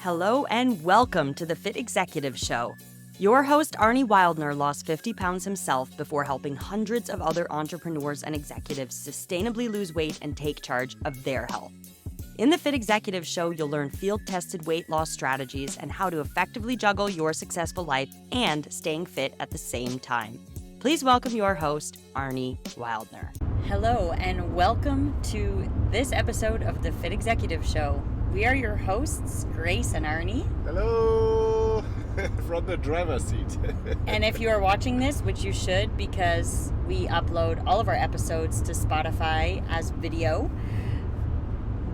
Hello and welcome to the Fit Executive Show. Your host, Arne Wildner, lost 50 pounds himself before helping hundreds of other entrepreneurs and executives sustainably lose weight and take charge of their health. In the Fit Executive Show, you'll learn field-tested weight loss strategies and how to effectively juggle your successful life and staying fit at the same time. Please welcome your host, Arne Wildner. Hello and welcome to this episode of the Fit Executive Show. We are your hosts, Grace and Arne. Hello, from the driver's seat. And if you are watching this, which you should because we upload all of our episodes to Spotify as video,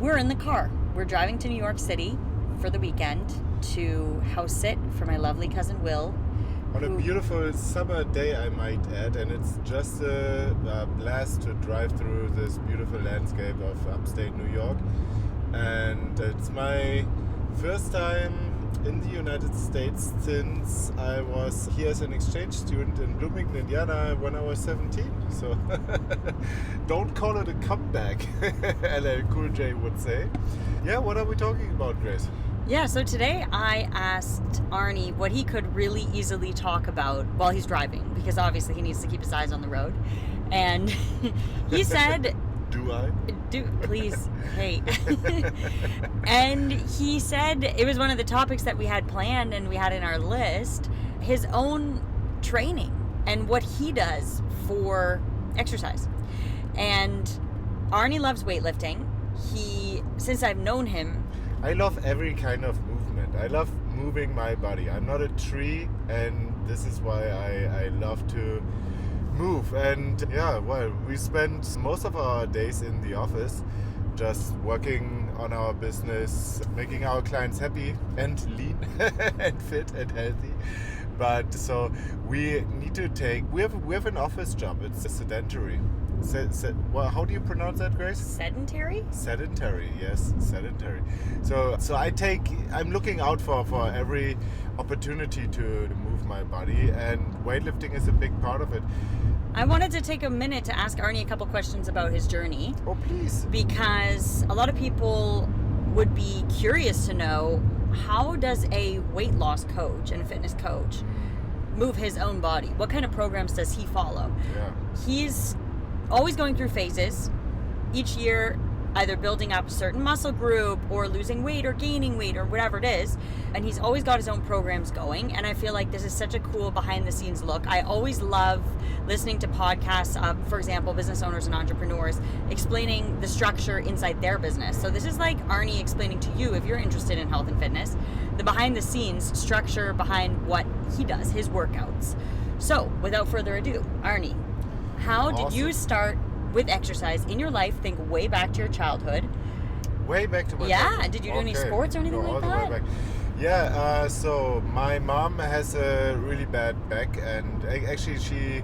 we're in the car. We're driving to New York City for the weekend to house sit for my lovely cousin Will. On a beautiful summer day, I might add, and it's just a blast to drive through this beautiful landscape of upstate New York. And it's my first time in the United States since I was here as an exchange student in Bloomington, Indiana when I was 17. So don't call it a comeback, LL Cool J would say. Yeah, what are we talking about, Grace? Yeah, so today I asked Arne what he could really easily talk about while he's driving, because obviously he needs to keep his eyes on the road. And he said... Please, hey. And he said it was one of the topics that we had planned and we had in our list, his own training and what he does for exercise. And Arne loves weightlifting. Since I've known him, I love every kind of movement. I love moving my body. I'm not a tree, and this is why I love to move. And yeah, well, we spend most of our days in the office just working on our business, making our clients happy and lean and fit and healthy. But so we need to we have an office job. It's sedentary. Well, how do you pronounce that, Grace? Sedentary? Sedentary, yes, sedentary. So I'm looking out for every opportunity to move my body, and weightlifting is a big part of it. I wanted to take a minute to ask Arne a couple questions about his journey. Oh, please. Because a lot of people would be curious to know, how does a weight loss coach and a fitness coach move his own body? What kind of programs does he follow? Yeah. He's always going through phases, each year either building up a certain muscle group or losing weight or gaining weight or whatever it is, and he's always got his own programs going. And I feel like this is such a cool behind the scenes look. I always love listening to podcasts of, for example, business owners and entrepreneurs explaining the structure inside their business. So this is like Arne explaining to you, if you're interested in health and fitness, the behind the scenes structure behind what he does, his workouts. So without further ado, Arne, how did you start with exercise in your life? Think way back to your childhood. Way back to my childhood. Did you do any sports or anything like that? Way back. Yeah, so my mom has a really bad back, and actually she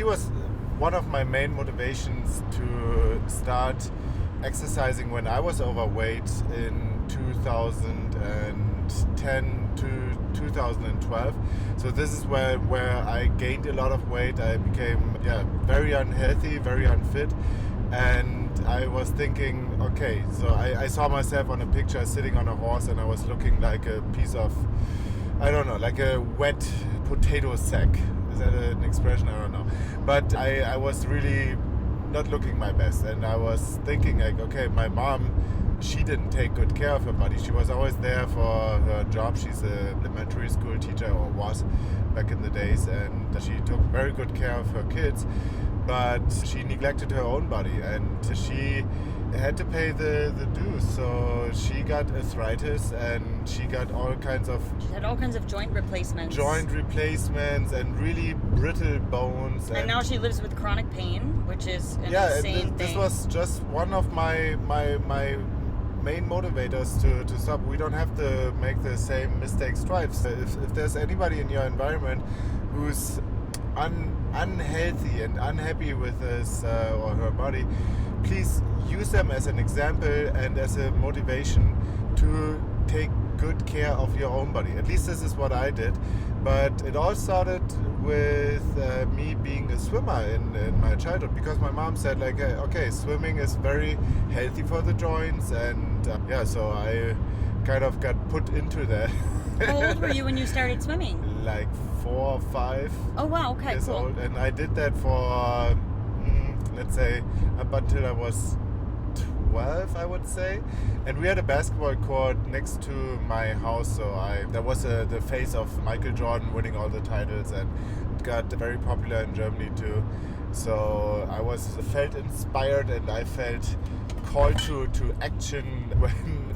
was one of my main motivations to start exercising when I was overweight in 2010 to 2012. So this is where I gained a lot of weight. I became very unhealthy, very unfit, and I was thinking, okay, so I saw myself on a picture sitting on a horse, and I was looking like a piece of, I don't know, like a wet potato sack. Is that an expression? I don't know. But I was really not looking my best, and I was thinking like, okay, my mom, she didn't take good care of her body. She was always there for her job. She's an elementary school teacher, or was back in the days, and she took very good care of her kids, but she neglected her own body, and she had to pay the dues. So she got arthritis, and she got all kinds of joint replacements and really brittle bones, and now she lives with chronic pain, which is an insane thing. This was just one of my main motivators to stop. We don't have to make the same mistakes twice. If there's anybody in your environment who's unhealthy and unhappy with his or her body, please use them as an example and as a motivation to take good care of your own body. At least this is what I did. But it all started with me being a swimmer in my childhood, because my mom said like, okay, swimming is very healthy for the joints, and so I kind of got put into that. How old were you when you started swimming? Like 4 or 5. Oh wow, okay, years cool. old, and I did that for let's say up until I was 12, I would say. And we had a basketball court next to my house, so there was the face of Michael Jordan winning all the titles, and it got very popular in Germany too. So I felt inspired, and I felt called to action when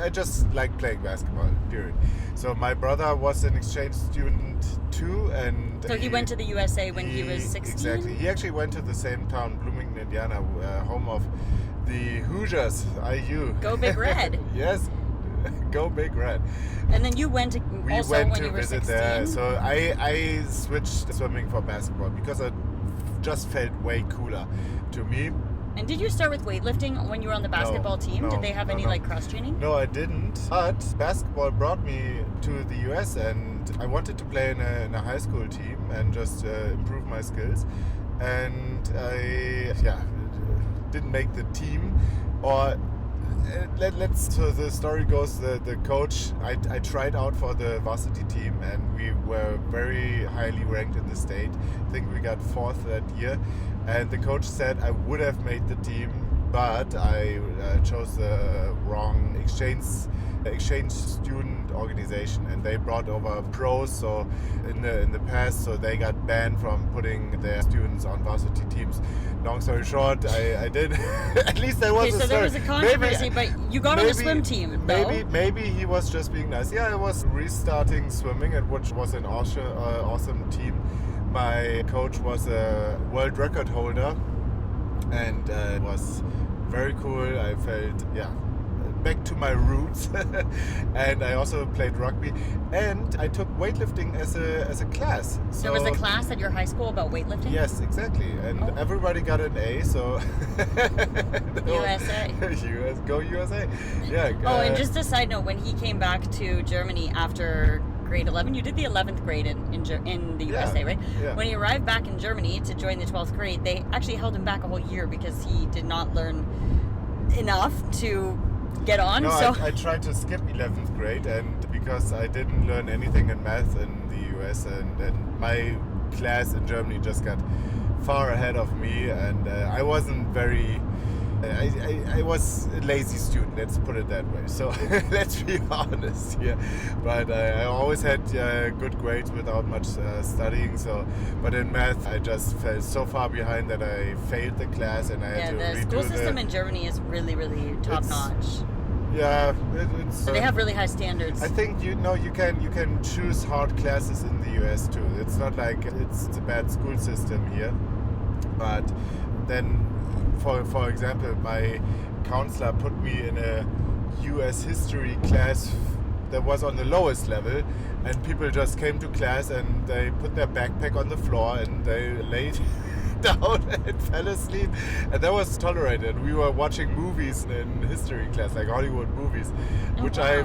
I just like playing basketball, period. So my brother was an exchange student too, and so he went to the USA when he was 16? Exactly. He actually went to the same town, Bloomington, Indiana, home of the Hoosiers, IU. Go Big Red. Yes, go Big Red. And then you went to We also went when to you were visit 16? there. So I switched swimming for basketball because it just felt way cooler to me. And did you start with weightlifting when you were on the basketball team? Did they have any like cross training? No, I didn't. But basketball brought me to the US, and I wanted to play in a high school team and just improve my skills. And I didn't make the team. Or so the story goes, the coach, I tried out for the varsity team, and we were very highly ranked in the state. I think we got 4th that year. And the coach said I would have made the team, but I chose the wrong exchange student organization, and they brought over pros. So in the past, so they got banned from putting their students on varsity teams. Long story short, I did. At least there was a story. There was a controversy, but you got on the swim team. Maybe he was just being nice. Yeah, I was restarting swimming, which was an awesome team. My coach was a world record holder, and it was very cool. I felt back to my roots. And I also played rugby, and I took weightlifting as a class. So there was a class at your high school about weightlifting? Yes, exactly. And everybody got an A, so USA. Go USA. Yeah. And just a side note, when he came back to Germany after grade 11, you did the 11th grade in the USA, right? Yeah. When he arrived back in Germany to join the 12th grade, they actually held him back a whole year because he did not learn enough to get on. No, so I tried to skip 11th grade, and because I didn't learn anything in math in the US, and my class in Germany just got far ahead of me, and I wasn't very... I was a lazy student, let's put it that way. So let's be honest here. But I always had good grades without much studying. But in math, I just fell so far behind that I failed the class, and I had to redo the school system in Germany is really, really top notch. Yeah, it's. So they have really high standards. I think you can choose hard classes in the US too. It's not like it's a bad school system here, but then. For example, my counselor put me in a US history class that was on the lowest level, and people just came to class and they put their backpack on the floor and they laid down and fell asleep, and that was tolerated. We were watching movies in history class, like Hollywood movies, which I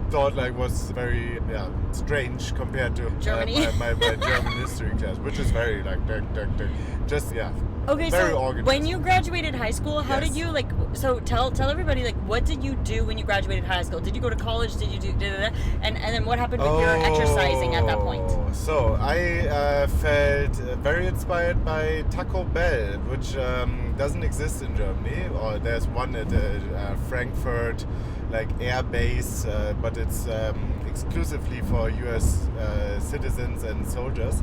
thought like was very strange compared to Germany. My German history class, which is very like just Okay, very so organized. When you graduated high school, how did you tell everybody what did you do when you graduated high school? Did you go to college? Did you do and then what happened with your exercising at that point? So I felt very inspired by Taco Bell, which doesn't exist in Germany, or there's one at Frankfurt air base, but it's exclusively for US citizens and soldiers.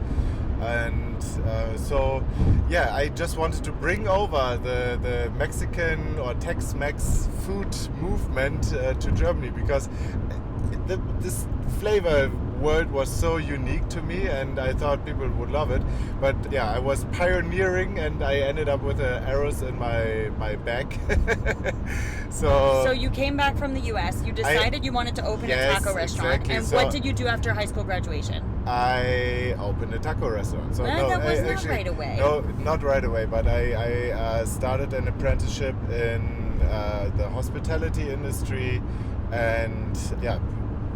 And I just wanted to bring over the Mexican or Tex-Mex food movement to Germany, because this flavor world was so unique to me, and I thought people would love it. But I was pioneering, and I ended up with arrows in my back. So you came back from the US, you decided you wanted to open a taco restaurant, exactly. And what did you do after high school graduation? I opened a taco restaurant. So that was not right away. No, not right away, but I started an apprenticeship in the hospitality industry And yeah,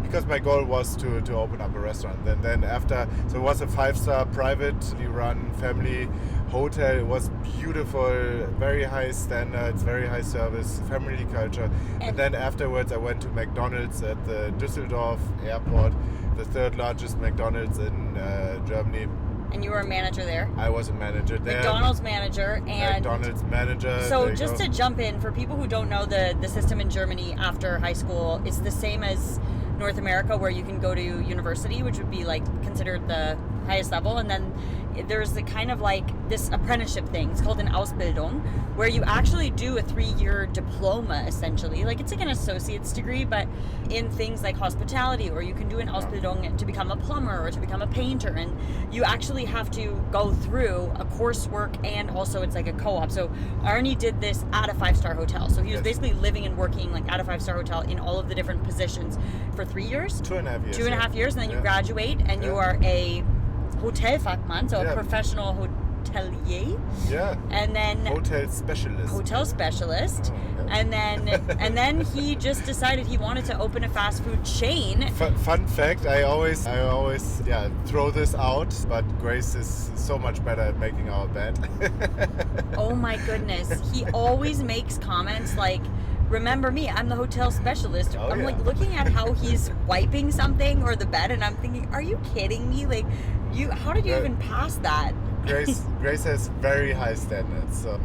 because my goal was to open up a restaurant. And then after, so it was a 5-star privately run family hotel. It was beautiful, very high standards, very high service, family culture. And then afterwards I went to McDonald's at the Düsseldorf airport, the 3rd largest McDonald's in Germany. And you were a manager there? I was a manager there. McDonald's manager. And McDonald's manager. So just to jump in, for people who don't know the system in Germany after high school, it's the same as North America, where you can go to university, which would be like considered the highest level, and then there's the kind of like this apprenticeship thing. It's called an Ausbildung, where you actually do a 3-year diploma essentially. Like it's like an associate's degree, but in things like hospitality, or you can do an Ausbildung to become a plumber or to become a painter, and you actually have to go through a coursework, and also it's like a co-op. So Arne did this at a 5-star hotel. So he was basically living and working like at a 5-star hotel in all of the different positions for 3 years? 2.5 years. 2.5 years, and then you graduate, and you are a Hotelfachmann, so a professional hotelier. Yeah. And then hotel specialist. Oh, and then he just decided he wanted to open a fast food chain. Fun fact: I always throw this out, but Grace is so much better at making our bed. Oh my goodness! He always makes comments like, "Remember me? I'm the hotel specialist." I'm like looking at how he's wiping something or the bed, and I'm thinking, "Are you kidding me? Like, how did you even pass that?" Grace has very high standards. So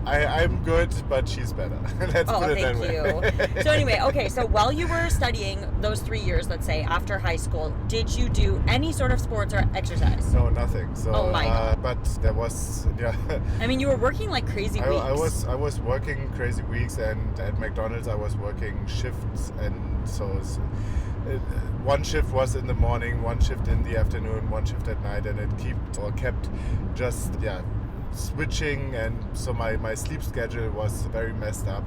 I'm good, but she's better. Let's put it that way. Thank you. So anyway, okay. So while you were studying those 3 years, let's say after high school, did you do any sort of sports or exercise? No, nothing. So, oh my God. But there was, I mean, you were working like crazy weeks. I was working crazy weeks, and at McDonald's I was working shifts, and so one shift was in the morning, one shift in the afternoon, one shift at night, and it kept just switching, and so my sleep schedule was very messed up.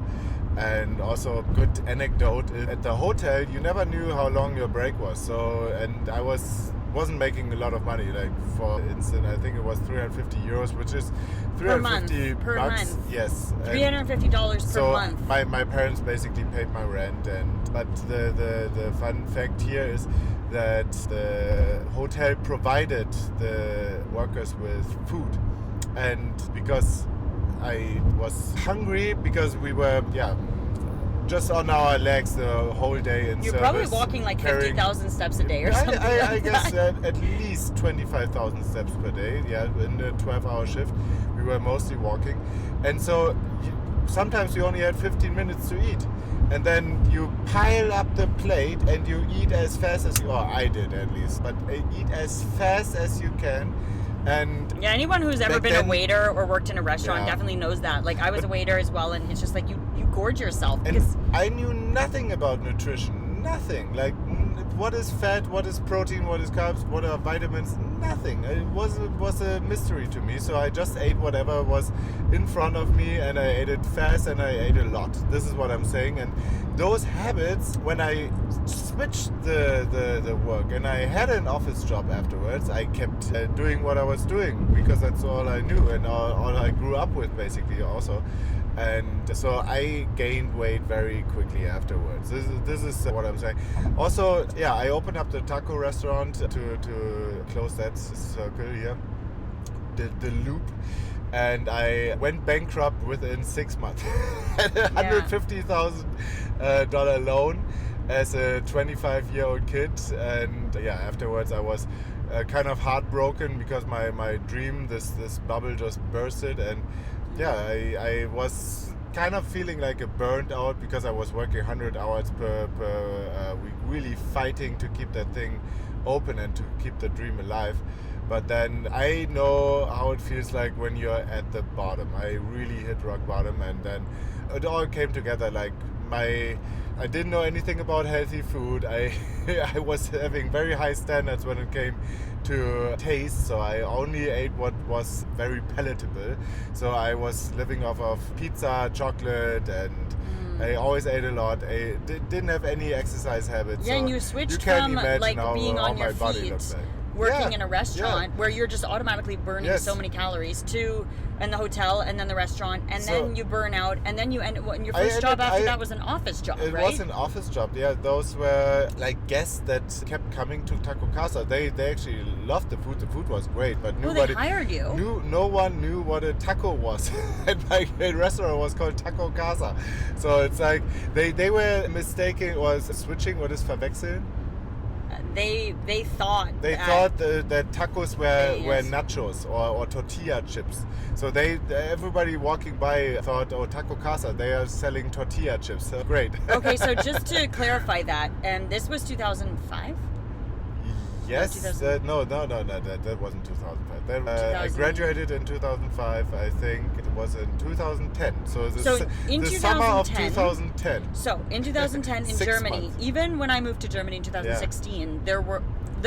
And also, good anecdote, at the hotel you never knew how long your break was, so, and I wasn't making a lot of money. Like, for instance, I think it was 350 euros, which is 350 per bucks. month. Yes, $350 per month. My parents basically paid my rent, but the fun fact here is that the hotel provided the workers with food, and because I was hungry, because we were just on our legs the whole day in You're service, probably walking like 50,000 steps a day or something. I guess at least 25,000 steps per day. Yeah, in a 12-hour shift, we were mostly walking, and so sometimes you only had 15 minutes to eat, and then you pile up the plate and you eat as fast as you. Or I did at least, but eat as fast as you can. And anyone who's ever been a waiter or worked in a restaurant definitely knows that. Like, I was a waiter as well, and it's just like you gorge yourself. Because I knew nothing about nutrition, nothing. Like, what is fat, what is protein, what is carbs, what are vitamins, nothing. It was a mystery to me, so I just ate whatever was in front of me, and I ate it fast, and I ate a lot. This is what I'm saying. And those habits, when I switched the work and I had an office job afterwards, I kept doing what I was doing, because that's all I knew and all I grew up with, basically, also. And so I gained weight very quickly afterwards. This is what I'm saying. Also, I opened up the taco restaurant to close that circle here, the loop. And I went bankrupt within 6 months. $150,000 loan as a 25-year-old kid. And afterwards I was kind of heartbroken, because my dream, this bubble, just bursted. And I was kind of feeling like a burned out, because I was working 100 hours per week, really fighting to keep that thing open and to keep the dream alive. But then I know how it feels like when you're at the bottom. I really hit rock bottom, and then it all came together. Like, I didn't know anything about healthy food. I was having very high standards when it came to taste, so I only ate what was very palatable. So I was living off of pizza, chocolate, and I always ate a lot. I didn't have any exercise habits. Yeah, so and you switched you can't from imagine like how, being how on your my body feet looks like. working Yeah, in a restaurant where you're just automatically burning Yes. so many calories and the hotel and then the restaurant and So- then you burn out and then you end and your I first job ended- after I- that was an office job, It right? was an office job. Yeah, those were like guests that kept coming to Taco Casa. They actually loved the food. The food was great, but Oh, nobody they hired you. no one knew what a taco was. And my restaurant was called Taco Casa. So it's like they were mistaking or switching. What is verwechseln? They thought That tacos were Yes. nachos or tortilla chips. So everybody walking by thought, oh, Taco Casa, they are selling tortilla chips. Great. Okay, so just to clarify that, this was 2005? Yes. 2000? No, that wasn't 2005. I 2000. graduated in 2005. I think it was in 2010. So in the summer of 2010 2010. So in 2010 in 6 Germany, months. even when I moved to Germany in 2016, there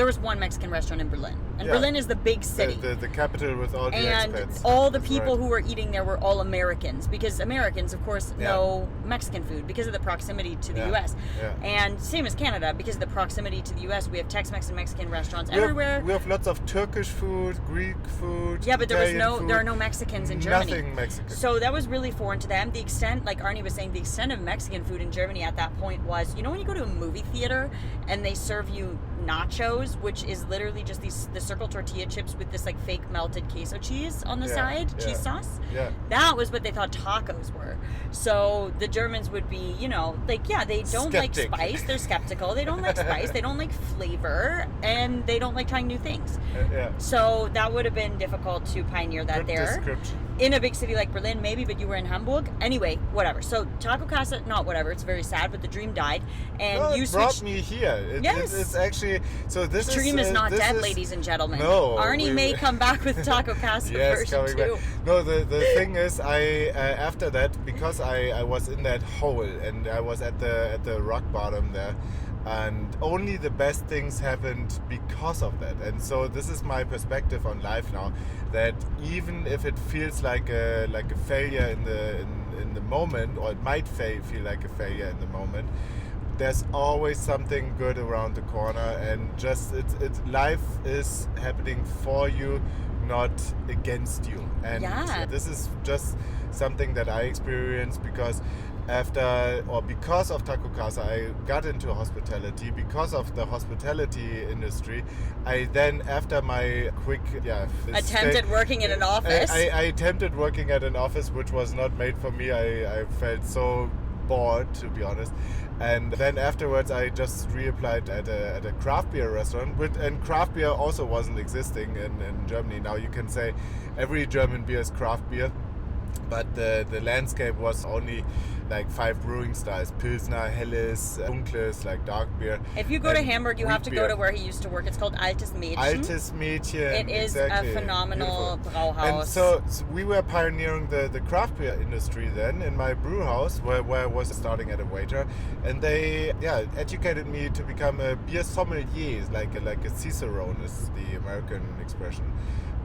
was one Mexican restaurant in Berlin, and Yeah. Berlin is the big city. The capital with all the And expats. all the That's people right. who were eating there were all Americans, because Americans, of course, Yeah. know Mexican food because of the proximity to the Yeah. U.S. Yeah. And same as Canada, because of the proximity to the U.S., we have Tex-Mex and Mexican restaurants We have- everywhere. We have lots of Turkish food, Greek food. Yeah, but Italian there are food. no Mexicans in Germany. Nothing Mexican. So that was really foreign to them. The extent, like Arne was saying, the extent of Mexican food in Germany at that point was, you know, when you go to a movie theater and they serve you nachos, which is literally just the circle tortilla chips with this like fake melted queso cheese on the Yeah, side, yeah. cheese sauce. Yeah. That was what they thought tacos were. So the Germans would be, you know, like, yeah, they don't Skeptic. like spice. They're skeptical. They don't like spice. They don't like flavor, and they don't like trying new things. Yeah. So that would have been difficult to pioneer that Good there. description. In a big city like Berlin, maybe, but you were in Hamburg. Anyway, whatever. So Taco Casa, not whatever. It's very sad, but the dream died, and No, you it brought switched. me here. Yes. It's actually so. This The dream is not this dead, is- ladies and gentlemen. No, Arne we- may come back with Taco Casa Yes, version coming 2. back. No, the thing is, I after that, because I was in that hole and I was at the rock bottom there, and only the best things happened because of that. And so this is my perspective on life now, that even if it feels like a failure in the moment, or it might feel like a failure in the moment, there's always something good around the corner, and just it's life is happening for you, not against you. And Yeah. this is just something that I experienced because because of Taco Casa, I got into hospitality. Because of the hospitality industry, I then, after my quick Attempted working in an office. I attempted working at an office which was not made for me. I felt so bored, to be honest. And then afterwards I just reapplied at a craft beer restaurant, and craft beer also wasn't existing in Germany. Now you can say every German beer is craft beer, but the landscape was only like 5 brewing styles: Pilsner, Helles, Dunkles, like dark beer. If you go to and Hamburg, you wheat have to beer. go to where he used to work. It's called Altes Mädchen. Altes Mädchen. It is exactly. a phenomenal Beautiful. Brauhaus. And so we were pioneering the craft beer industry then in my brew house, where I was starting as a waiter, and they educated me to become a beer sommelier, like a cicerone is the American expression.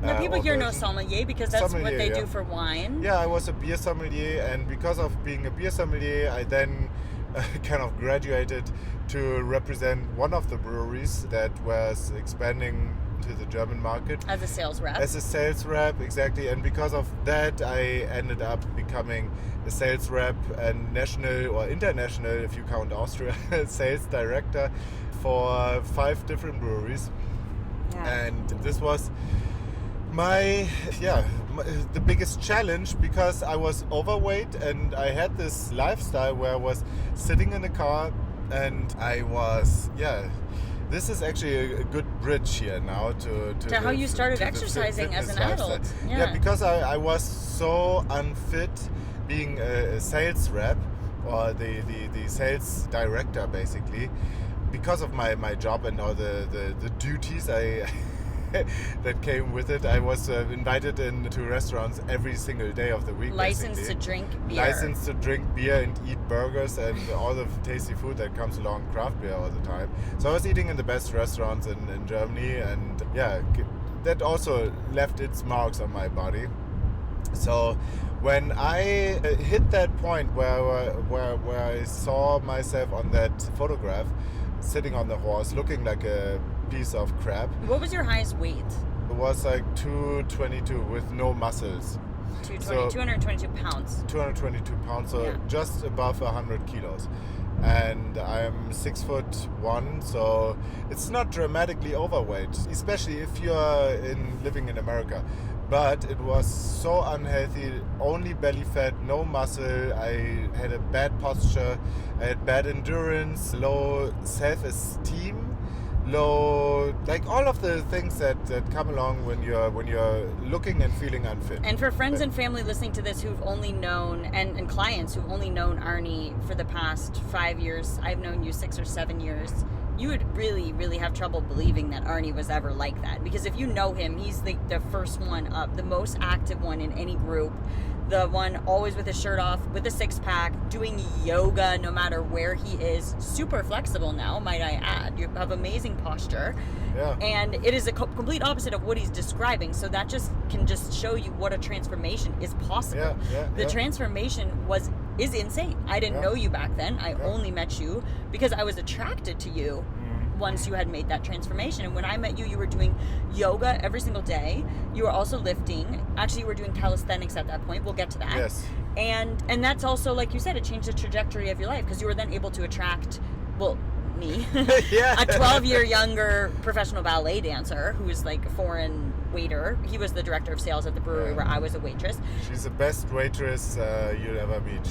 Now people or here know version. sommelier because that's Sommelier, what they yeah. do for wine. Yeah, I was a beer sommelier, and because of being a beer sommelier, I then kind of graduated to represent one of the breweries that was expanding to the German market. As a sales rep. As a sales rep, exactly. And because of that, I ended up becoming a sales rep and national or international, if you count Austria, sales director for 5 different breweries. Yeah. And this was the biggest challenge, because I was overweight and I had this lifestyle where I was sitting in a car and I was this is actually a good bridge here now to how you started the exercising as fitness an adult. lifestyle. Yeah. Because I was so unfit being a sales rep, or the sales director, basically, because of my job and all the duties that came with it. I was invited into restaurants every single day of the week. Licensed basically. to drink beer. Licensed to drink beer and eat burgers and all the tasty food that comes along craft beer all the time. So I was eating in the best restaurants in Germany, and that also left its marks on my body. So when I hit that point where I saw myself on that photograph, sitting on the horse, looking like a piece of crap. What was your highest weight? It was like 222 with no muscles. 222 pounds. 222 pounds, so Yeah. just above 100 kilos. And I'm 6'1", so it's not dramatically overweight, especially if you're living in America. But it was so unhealthy, only belly fat, no muscle. I had a bad posture, I had bad endurance, low self-esteem, low, like all of the things that come along when you're looking and feeling unfit. And for friends and family listening to this who've only known, and clients who've only known Arne for the past 5 years, I've known you 6 or 7 years, you would really, really have trouble believing that Arne was ever like that. Because if you know him, he's the first one up, the most active one in any group, the one always with his shirt off, with a six-pack, doing yoga no matter where he is, super flexible now, might I add. You have amazing posture. Yeah. And it is a complete opposite of what he's describing. So that can just show you what a transformation is possible. The transformation is insane. I didn't know you back then. I only met you because I was attracted to you once you had made that transformation. And when I met you, you were doing yoga every single day. You were also lifting. Actually, you were doing calisthenics at that point. We'll get to that. Yes. And that's also, like you said, it changed the trajectory of your life because you were then able to attract, me, Yeah. a 12-year younger professional ballet dancer who is like a foreign waiter. He was the director of sales at the brewery where I was a waitress. She's the best waitress you'll ever meet.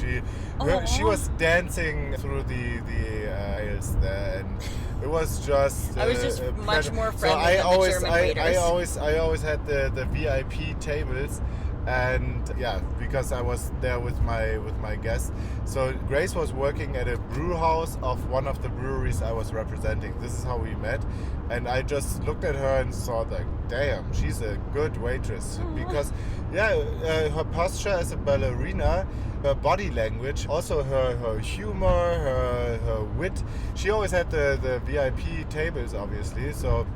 She was dancing through the aisles there, and it was just I was just a much pleasure. more So friendly than the German waiters. I always had the VIP tables. And because I was there with my guests. So Grace was working at a brew house of one of the breweries I was representing. This is how we met. And I just looked at her and thought like, damn, she's a good waitress. Because her posture as a ballerina, her body language, also her humor, her wit. She always had the VIP tables, obviously. So,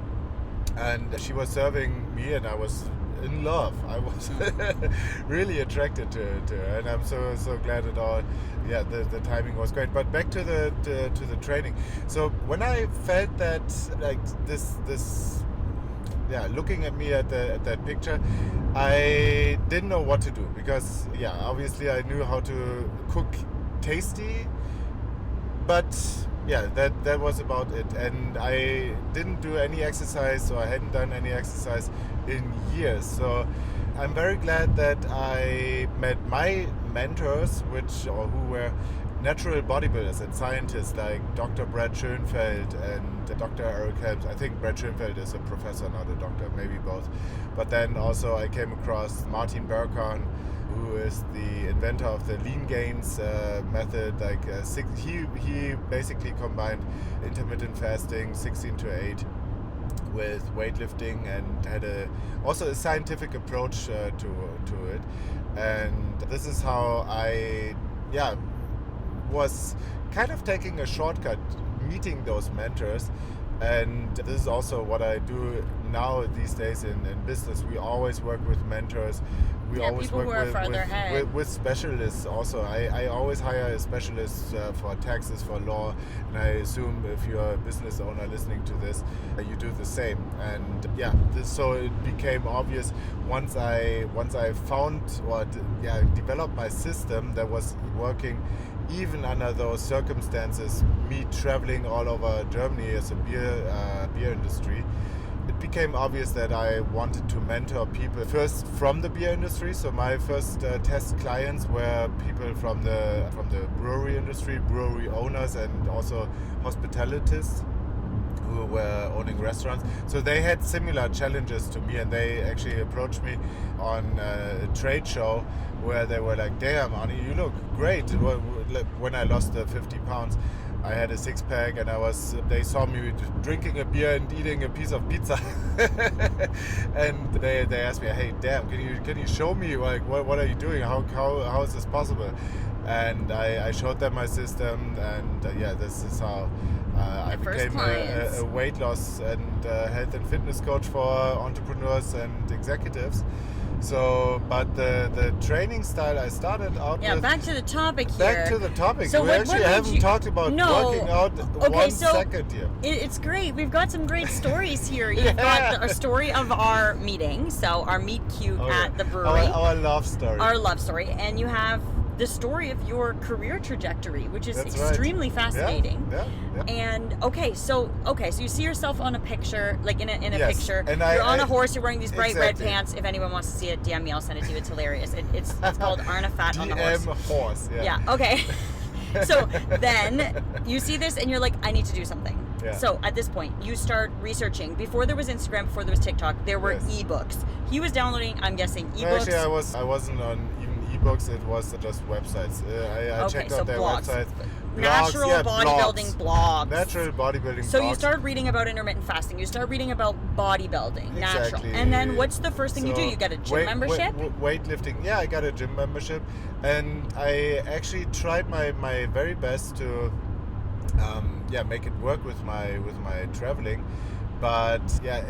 and she was serving me, and I was in love. I was really attracted to her, and I'm so glad it all. Yeah, the timing was great. But back to the training. So when I felt that like this looking at me at that picture, I didn't know what to do because obviously I knew how to cook tasty, but that was about it. And I didn't do any exercise, or I hadn't done any exercise in years. So I'm very glad that I met my mentors, who were natural bodybuilders and scientists like Dr. Brad Schoenfeld and Dr. Eric Helms. I think Brad Schoenfeld is a professor, not a doctor, maybe both. But then also I came across Martin Berkan, who is the inventor of the lean gains method. Like he basically combined intermittent fasting, 16 to 8, with weightlifting, and had also a scientific approach to it. And this is how I was kind of taking a shortcut, meeting those mentors. And this is also what I do now these days in business. We always work with mentors. We always people work with specialists also. I always hire a specialist for taxes, for law, and I assume if you're a business owner listening to this, you do the same. And so it became obvious once I found or developed my system that was working even under those circumstances, me traveling all over Germany as a beer industry. It became obvious that I wanted to mentor people first from the beer industry. So my first test clients were people from the brewery industry, brewery owners, and also hospitalists who were owning restaurants. So they had similar challenges to me, and they actually approached me on a trade show where they were like, damn, Arne, you look great. When I lost the 50 pounds, I had a six-pack, and they saw me drinking a beer and eating a piece of pizza. And they asked me, hey, damn, can you show me, like, what are you doing? How is this possible? And I showed them my system, and this is how I became a weight loss and and health and fitness coach for entrepreneurs and executives. So, but the training style I started out with... back to the topic here. Back to the topic. So we what actually made haven't you- talked about No. working out Okay, so second here. It's great. We've got some great stories here. You've got a story of our meeting, so our meet cute at the brewery. Our love story. Our love story. And you have the story of your career trajectory, which is That's extremely right. fascinating. Yeah. And so you see yourself on a picture, like in a Yes, picture. and You're on a horse. You're wearing these bright exactly. red pants. If anyone wants to see it, DM me. I'll send it to you. It's hilarious. It's called Arne Fat on the Horse. DM horse. Yeah. Okay. So then you see this and you're like, I need to do something. Yeah. So at this point, you start researching. Before there was Instagram, before there was TikTok, there were Yes. ebooks. He was downloading, I'm guessing, No, ebooks. actually, I wasn't on even ebooks. It was just websites. I checked out their blogs. websites. Natural bodybuilding blogs. Natural bodybuilding So blogs. you start reading about intermittent fasting. You start reading about bodybuilding, natural. Exactly. And then what's the first thing you do? You get a gym membership? Weightlifting. Yeah, I got a gym membership. And I actually tried my very best to make it work with my traveling. But yeah,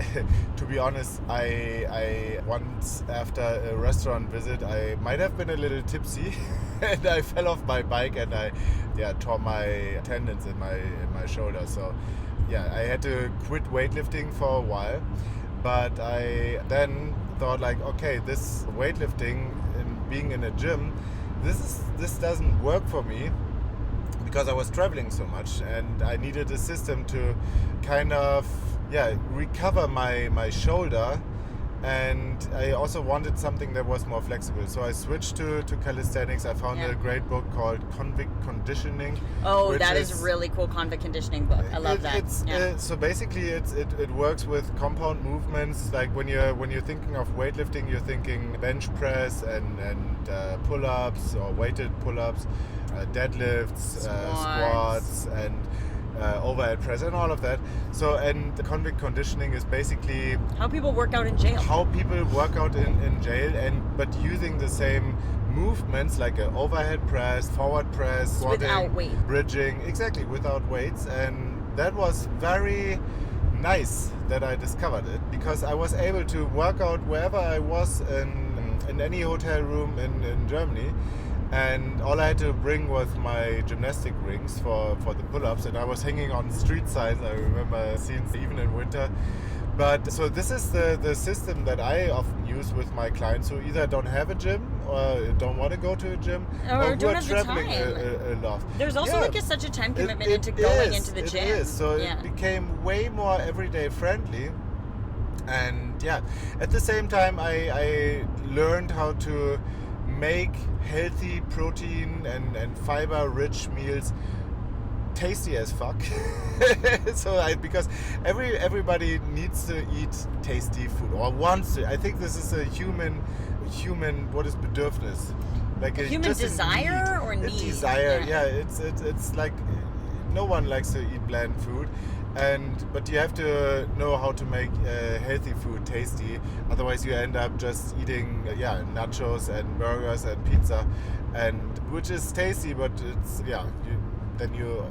to be honest, I once after a restaurant visit, I might have been a little tipsy, and I fell off my bike and I tore my tendons in my shoulder. So yeah, I had to quit weightlifting for a while. But I then thought like, okay, this weightlifting and being in a gym, this doesn't work for me. Because I was traveling so much and I needed a system to kind of recover my shoulder, and I also wanted something that was more flexible. So I switched to calisthenics. I found a great book called Convict Conditioning. Oh, that is really cool. Convict Conditioning book. I love that. So basically it works with compound movements. Like when you're thinking of weightlifting, you're thinking bench press and pull-ups or weighted pull-ups, deadlifts, squats and overhead press and all of that. So, and the convict conditioning is basically how people work out in jail. How people work out in jail, but using the same movements like an overhead press, forward press, squatting, without weight, bridging, exactly, without weights. And that was very nice that I discovered it, because I was able to work out wherever I was in any hotel room in Germany. And all I had to bring was my gymnastic rings for the pull-ups, and I was hanging on street signs. I remember scenes even in winter. But so this is the system that I often use with my clients who either don't have a gym or don't want to go to a gym or who don't are have traveling the time. a lot. There's also such a time commitment into going into the gym. It is. So it became way more everyday friendly. And at the same time I learned how to make healthy protein and fiber rich meals tasty as fuck. Because everybody needs to eat tasty food or wants to. I think this is a human what is Bedürfnis? Like a human desire or need? A desire, it's like no one likes to eat bland food. But you have to know how to make healthy food tasty. Otherwise, you end up just eating nachos and burgers and pizza, and which is tasty, but it's then you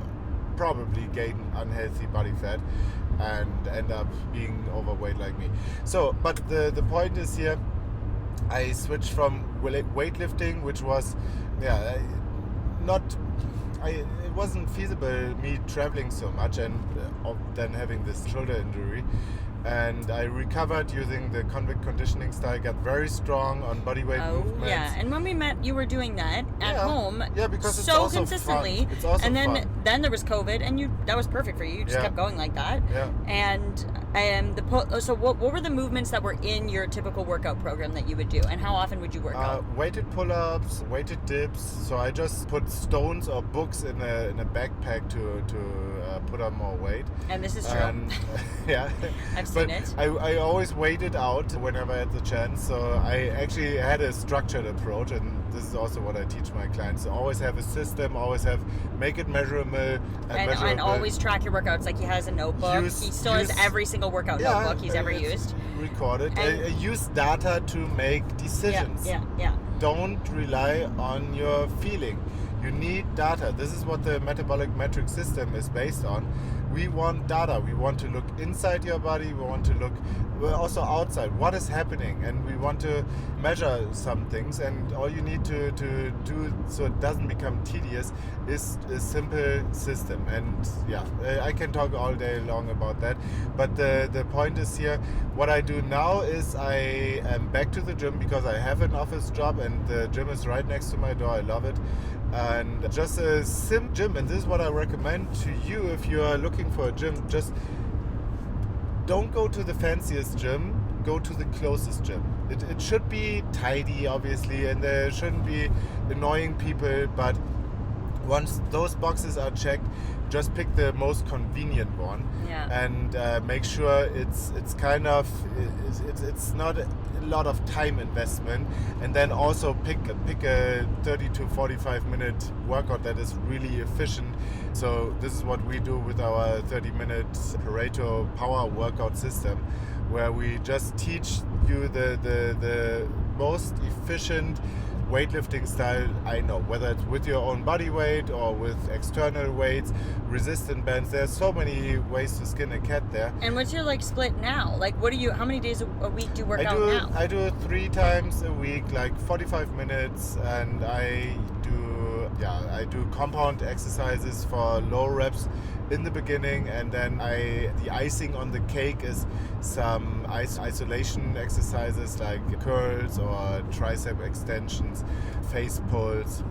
probably gain unhealthy body fat and end up being overweight like me. So, but the point is here, I switched from weightlifting, which was it wasn't feasible me traveling so much and then having this shoulder injury, and I recovered using the convict conditioning style, got very strong on bodyweight movements. And when we met you were doing that at home because it's so also consistently fun. It's also and fun. Then there was COVID and that was perfect for you. You just kept going like that. And so what were the movements that were in your typical workout program that you would do, and how often would you work out? Weighted pull-ups, weighted dips. So I just put stones or books in a backpack to put on more weight. And this is true. I've seen it. I always weighed it out whenever I had the chance. So I actually had a structured approach, and this is also what I teach my clients. So always have a system, make it measurable and always track your workouts. Like he has a notebook. He still has every single workout notebook he's ever used. Recorded. Use data to make decisions. Yeah. Don't rely on your feeling. You need data. This is what the metabolic metric system is based on. We want data. We want to look inside your body. We want to look also outside. What is happening? And we want to measure some things. And all you need to do so it doesn't become tedious is a simple system. And yeah, I can talk all day long about that. But the point is here, what I do now is I am back to the gym because I have an office job and the gym is right next to my door. I love it. And just a sim gym, and this is what I recommend to you if you are looking for a gym. Just don't go to the fanciest gym, go to the closest gym. It should be tidy, obviously, and there shouldn't be annoying people, but once those boxes are checked, just pick the most convenient one. Yeah. And make sure it's kind of it's not a lot of time investment, and then also pick a 30 to 45 minute workout that is really efficient. So this is what we do with our 30-minute Pareto power workout system, where we just teach you the most efficient weightlifting style I know, whether it's with your own body weight or with external weights, resistant bands. There's so many ways to skin a cat there. And what's your split now? How many days a week do you work out now? I do 3 times a week, 45 minutes, and I do compound exercises for low reps in the beginning, and then the icing on the cake is some isolation exercises like curls or tricep extensions, face pulls.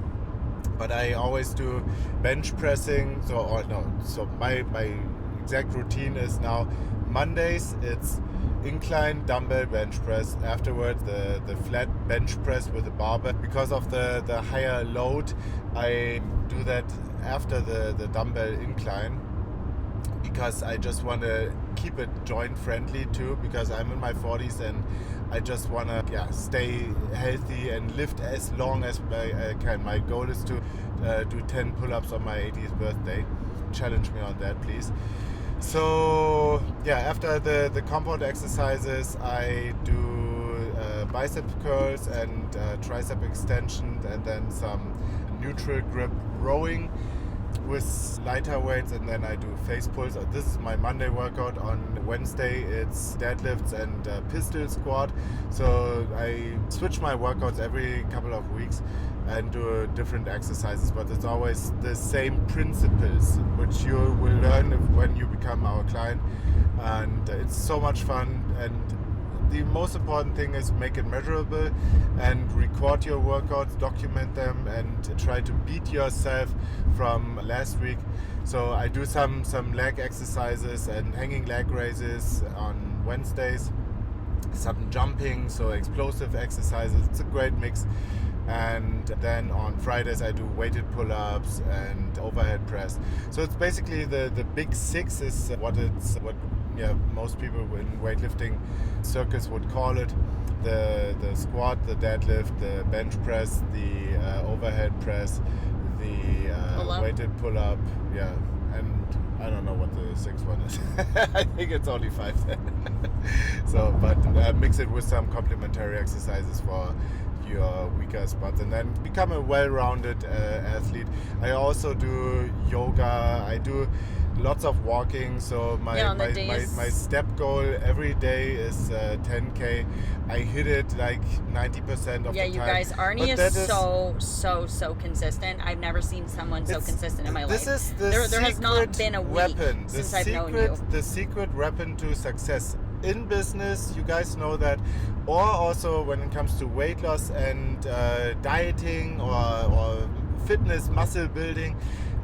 But I always do bench pressing. So my exact routine is now Mondays it's incline dumbbell bench press. Afterwards the flat bench press with a barbell. Because of the higher load, I do that after the dumbbell incline, because I just want to keep it joint friendly too, because I'm in my 40s and I just want to stay healthy and lift as long as I can. My goal is to do 10 pull-ups on my 80th birthday. Challenge me on that, please. So after the compound exercises, I do bicep curls and tricep extension, and then some neutral grip rowing with lighter weights, and then I do face pulls. This is my Monday workout. On Wednesday it's deadlifts and pistol squat. So I switch my workouts every couple of weeks and do different exercises, but it's always the same principles which you will learn when you become our client, and it's so much fun. And the most important thing is make it measurable and record your workouts, document them, and try to beat yourself from last week. So I do some leg exercises and hanging leg raises on Wednesdays, some jumping, so explosive exercises. It's a great mix. And then on Fridays I do weighted pull-ups and overhead press. So it's basically the big 6 is what most people in weightlifting circles would call it. The squat, the deadlift, the bench press, the overhead press, the weighted pull-up, and I don't know what the 6th one is. I think it's only 5 then. So, but mix it with some complementary exercises for your weaker spots, and then become a well-rounded athlete. I also do yoga. I do lots of walking. So my step goal every day is 10K. I hit it 90% of the time. Yeah, you guys, Arne is so consistent. I've never seen someone so consistent in my life. This is the there has not been a week since I've known you. The secret weapon to success in business, you guys know that, or also when it comes to weight loss and dieting or fitness, muscle building,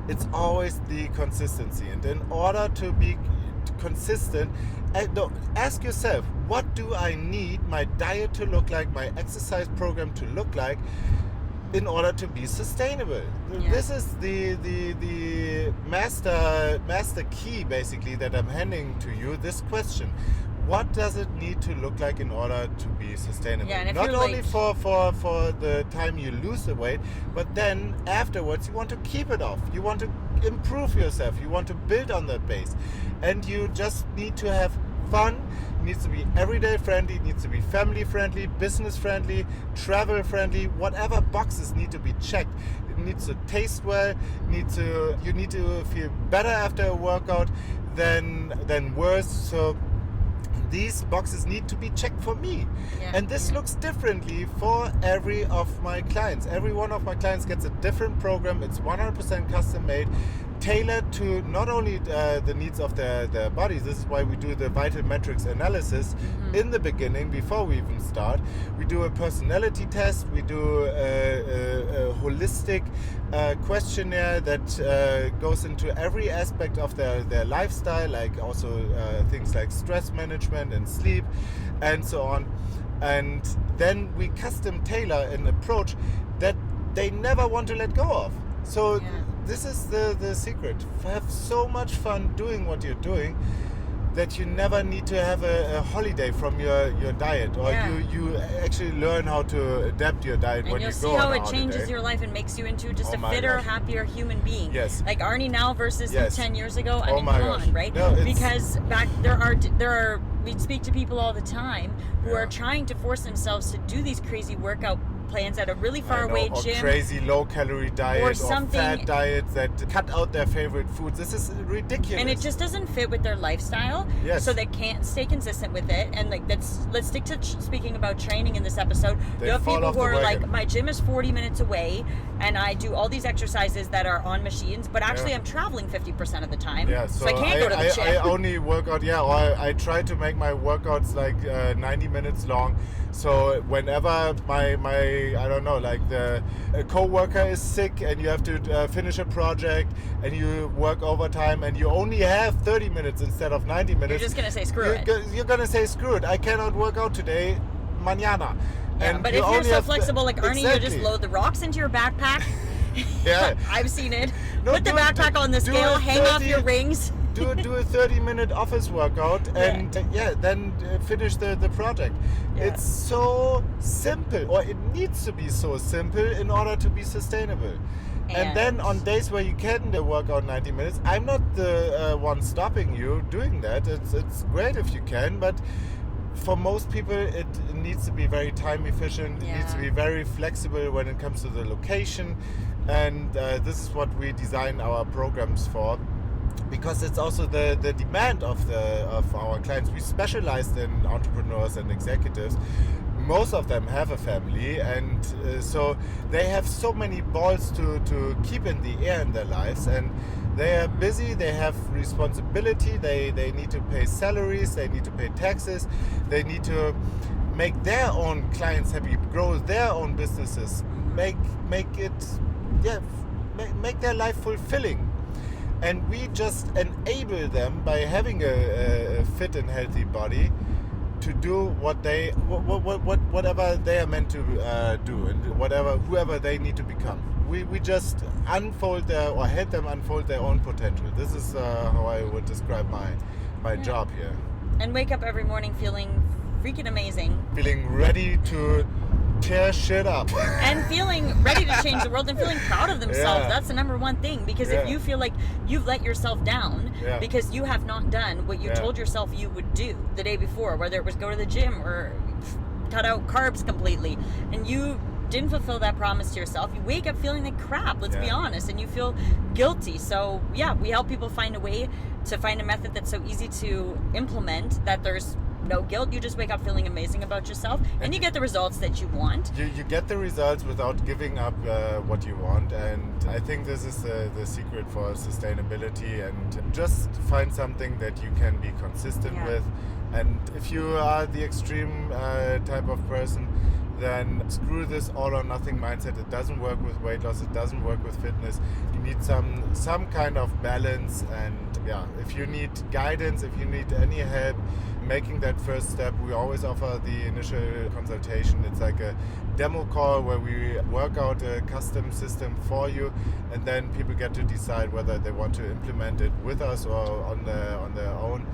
it's always the consistency. And in order to be consistent, ask yourself, what do I need my diet to look like, my exercise program to look like, in order to be sustainable? Yeah. This is the master key, basically, that I'm handing to you, this question. What does it need to look like in order to be sustainable? Yeah, and not only for the time you lose the weight, but then afterwards you want to keep it off. You want to improve yourself. You want to build on that base. And you just need to have fun. It needs to be everyday friendly. It needs to be family friendly, business friendly, travel friendly. Whatever boxes need to be checked. It needs to taste well, you need to feel better after a workout than worse. So these boxes need to be checked for me. And this looks differently for every of my clients. Every one of my clients gets a different program. It's 100% custom made, tailored to not only the needs of their bodies. This is why we do the vital metrics analysis in the beginning, before we even start. We do a personality test. We do a holistic questionnaire that goes into every aspect of their lifestyle, like also things like stress management and sleep and so on. And then we custom tailor an approach that they never want to let go of. So this is the secret. Have so much fun doing what you're doing that you never need to have a holiday from your diet, or you actually learn how to adapt your diet and when you you'll go see how on a it changes holiday. your life and makes you into just a fitter, happier human being. Yes. Like Arne now versus him 10 years ago. I mean, my come gosh. on, right? No, because back there are we speak to people all the time who are trying to force themselves to do these crazy workout plans at a really far away gym, crazy low calorie diet, or something, or fat diets that cut out their favorite foods. This is ridiculous, and it just doesn't fit with their lifestyle. So they can't stay consistent with it. And like let's stick to speaking about training in this episode. You have people who are like, my gym is 40 minutes away and I do all these exercises that are on machines, but actually I'm traveling 50% of the time, so I can't go to the gym. I only work out, or I try to make my workouts like 90 minutes long. So whenever my I don't know, like a co-worker is sick and you have to finish a project and you work overtime and you only have 30 minutes instead of 90 minutes. You're just going to say screw it. You're going to say screw it. I cannot work out today, mañana. Yeah, but if you're so flexible like Arne, you just load the rocks into your backpack. I've seen it. Put the backpack on the scale, hang off your rings. do a 30-minute office workout and then finish the project. It's so simple, or it needs to be so simple in order to be sustainable. And then on days where you can work out 90 minutes, I'm not the one stopping you doing that. It's great if you can, but for most people it needs to be very time efficient. It needs to be very flexible when it comes to the location, and this is what we design our programs for. Because it's also the demand of our clients. We specialized in entrepreneurs and executives. Most of them have a family, and so they have so many balls to keep in the air in their lives, and they are busy, they have responsibility, they need to pay salaries, they need to pay taxes, they need to make their own clients happy, grow their own businesses, make their life fulfilling. And we just enable them by having a fit and healthy body to do whatever they are meant to do, and whoever they need to become. We just help them unfold their own potential. This is how I would describe my job here. And wake up every morning feeling freaking amazing. Feeling ready to tear shit up. And feeling ready to change the world and feeling proud of themselves. That's the number one thing. Because if you feel like you've let yourself down because you have not done what you told yourself you would do the day before, whether it was go to the gym or cut out carbs completely, and you didn't fulfill that promise to yourself, you wake up feeling like crap, let's be honest, and you feel guilty. So we help people find a way to find a method that's so easy to implement that there's no guilt. You just wake up feeling amazing about yourself, and you get the results that you want. You get the results without giving up what you want, and I think this is the secret for sustainability. And just find something that you can be consistent with. And if you are the extreme type of person, then screw this all or nothing mindset. It doesn't work with weight loss, it doesn't work with fitness. You need some kind of balance, and if you need guidance, if you need any help making that first step, we always offer the initial consultation. It's like a demo call where we work out a custom system for you, and then people get to decide whether they want to implement it with us or on their own.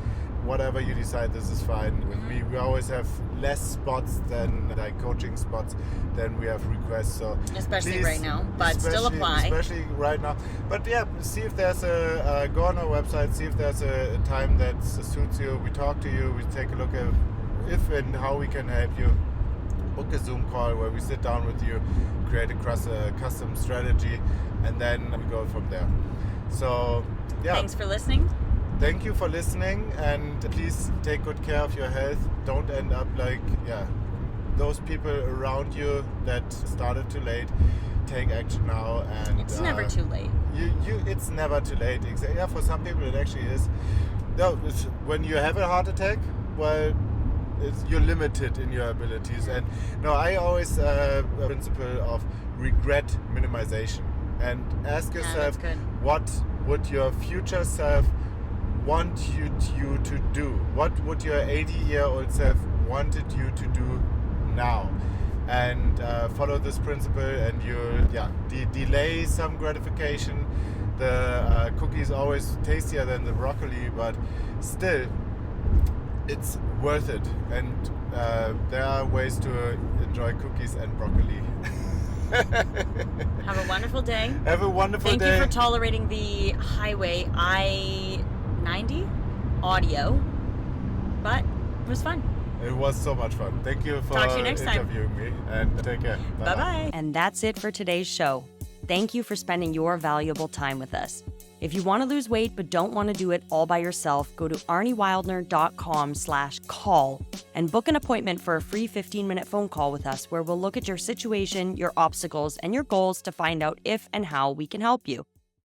Whatever you decide, this is fine with me. We always have less spots than like coaching spots than we have requests. So especially right now, but still apply. Especially right now. But see if there's go on our website, see if there's a time that suits you. We talk to you, we take a look at if and how we can help you. book a Zoom call where we sit down with you, create a custom strategy, and then we go from there. So, yeah. Thanks for listening. Thank you for listening, and please take good care of your health. Don't end up like, those people around you that started too late. Take action now, and It's never too late. It's never too late. Yeah, for some people it actually is. No, when you have a heart attack, well, you're limited in your abilities. And no, I always a principle of regret minimization, and ask yourself, what would your future self want you to do? What would your 80-year-old self wanted you to do now? And follow this principle, and you'll delay some gratification. The cookie is always tastier than the broccoli, but still it's worth it. And there are ways to enjoy cookies and broccoli. Have a wonderful day. Have a wonderful day. Thank you for tolerating the highway I-90 audio, but it was fun. It was so much fun. Thank you for Talk to you next time. interviewing me, and take care. Bye-bye. And that's it for today's show. Thank you for spending your valuable time with us. If you want to lose weight but don't want to do it all by yourself, go to arniewildner.com/call and book an appointment for a free 15-minute phone call with us, where we'll look at your situation, your obstacles, and your goals to find out if and how we can help you.